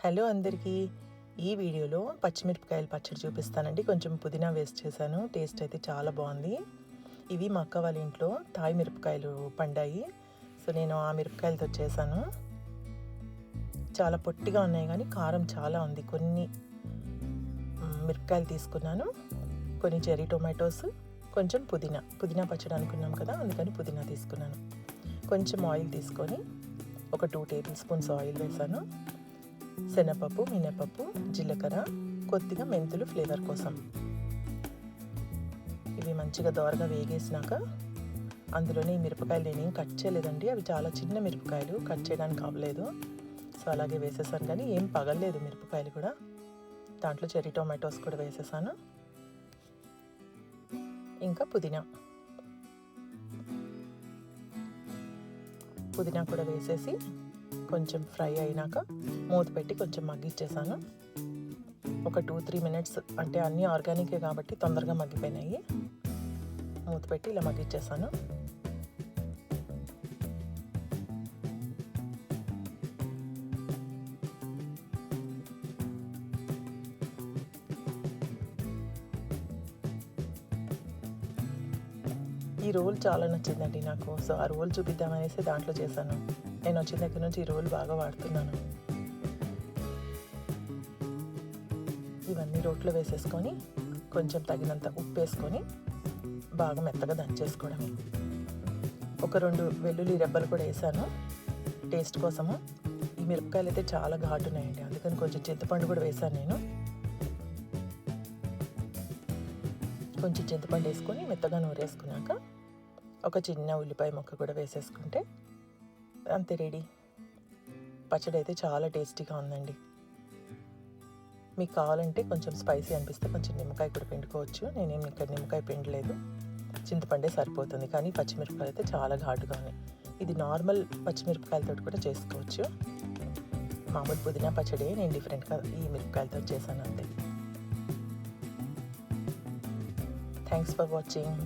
Hello అందరికీ. ఈ వీడియోలో పచ్చిమిరపకాయల పచ్చడి చూపిస్తానండి. కొంచెం పుదీనా వేస్ట్ చేశాను. టేస్ట్ అయితే చాలా బాగుంది. ఇవి మా అక్క వాళ్ళ ఇంట్లో తాయి మిరపకాయలు పండాయి. సో నేను ఆ మిరపకాయలతో చేశాను. చాలా పొట్టిగా ఉన్నాయి కానీ కారం చాలా ఉంది. కొన్ని మిరపకాయలు తీసుకున్నాను, కొన్ని చెర్రీ టొమాటోస్, కొంచెం పుదీనా పచ్చడి అనుకున్నాం కదా, అందుకని పుదీనా తీసుకున్నాను. కొంచెం ఆయిల్ తీసుకొని ఒక 2 టేబుల్ స్పూన్స్ ఆయిల్ వేసాను. శనగపప్పు, మినపప్పు, జీలకర్ర, కొద్దిగా మెంతులు ఫ్లేవర్ కోసం. ఇవి మంచిగా దోరగా వేగేసినాక అందులోనే ఈ మిరపకాయలు నేనేం కట్ చేయలేదండి. అవి చాలా చిన్న మిరపకాయలు, కట్ చేయడానికి అవ్వలేదు. సో అలాగే వేసేసాను, కానీ ఏం పగలలేదు మిరపకాయలు కూడా. దాంట్లో చెర్రీ టొమాటోస్ కూడా వేసేసాను. ఇంకా పుదీనా కూడా వేసేసి కొంచెం ఫ్రై అయినాక మూత పెట్టి కొంచెం మగ్గిచ్చేసాను. ఒక 2-3 మినిట్స్, అంటే అన్నీ ఆర్గానికే కాబట్టి తొందరగా మగ్గిపోయినాయి. మూత పెట్టి ఇలా మగ్గిచ్చేసాను. ఈ రోల్ చాలా నచ్చిందండి నాకు. సో ఆ రోల్ చూపిద్దామనేసి దాంట్లో చేశాను. నేను వచ్చిన దగ్గర నుంచి ఈ రోల్ బాగా వాడుతున్నాను. ఇవన్నీ రోట్లో వేసేసుకొని కొంచెం తగినంత ఉప్పు వేసుకొని బాగా మెత్తగా దంచేసుకోవడమే. ఒక 2 వెల్లుల్లి రెబ్బలు కూడా వేసాను టేస్ట్ కోసము. ఈ మిరపకాయలు అయితే చాలా ఘాటున్నాయండి, అందుకని కొంచెం చింతపండు కూడా వేసాను నేను. కొంచెం చింతపండు వేసుకొని మెత్తగా నూరేసుకున్నాక ఒక చిన్న ఉల్లిపాయ ముక్క కూడా వేసేసుకుంటే అంతే, రెడీ. పచ్చడి అయితే చాలా టేస్టీగా ఉందండి. మీకు కావాలంటే కొంచెం స్పైసీ అనిపిస్తే కొంచెం నిమ్మకాయ కూడా పిండుకోవచ్చు. నేనేం ఇక్కడ నిమ్మకాయ పిండలేదు, చింతపండే సరిపోతుంది. కానీ పచ్చిమిరపకాయలు అయితే చాలా ఘాటుగా ఉన్నాయి. ఇది నార్మల్ పచ్చిమిరపకాయలతో కూడా చేసుకోవచ్చు. మామూలు పుదీనా పచ్చడి నేను డిఫరెంట్గా ఈ మిరపకాయలతో చేశాను అంతే. Thanks for watching.